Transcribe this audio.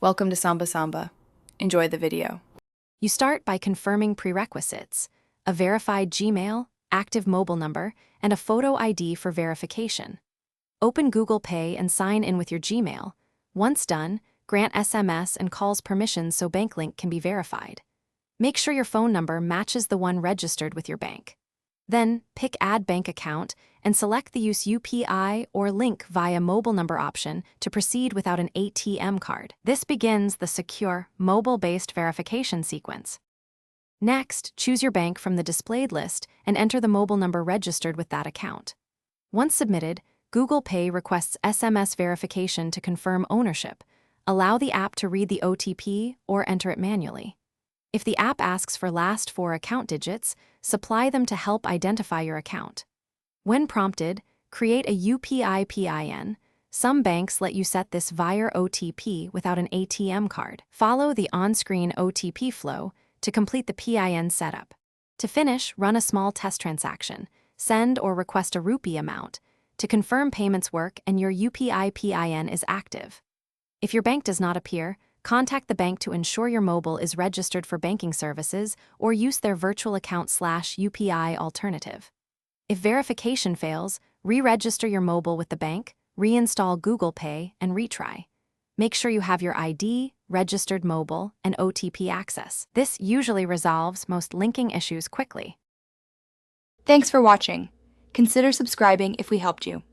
Welcome to Samba Samba. Enjoy the video. You start by confirming prerequisites: a verified Gmail, active mobile number, and a photo ID for verification. Open Google Pay and sign in with your Gmail. Once done, grant SMS and calls permissions so BankLink can be verified. Make sure your phone number matches the one registered with your bank. Then, pick Add Bank Account and select the Use UPI or Link via mobile number option to proceed without an ATM card. This begins the secure, mobile-based verification sequence. Next, choose your bank from the displayed list and enter the mobile number registered with that account. Once submitted, Google Pay requests SMS verification to confirm ownership. Allow the app to read the OTP or enter it manually. If the app asks for last four account digits, supply them to help identify your account. When prompted, create a UPI PIN. Some banks let you set this via OTP without an ATM card. Follow the on-screen OTP flow to complete the PIN setup. To finish, run a small test transaction. Send or request a rupee amount to confirm payments work and your UPI PIN is active. If your bank does not appear, contact the bank to ensure your mobile is registered for banking services or use their virtual account/UPI alternative. If verification fails, re-register your mobile with the bank, reinstall Google Pay, and retry. Make sure you have your ID, registered mobile, and OTP access. This usually resolves most linking issues quickly. Thanks for watching. Consider subscribing if we helped you.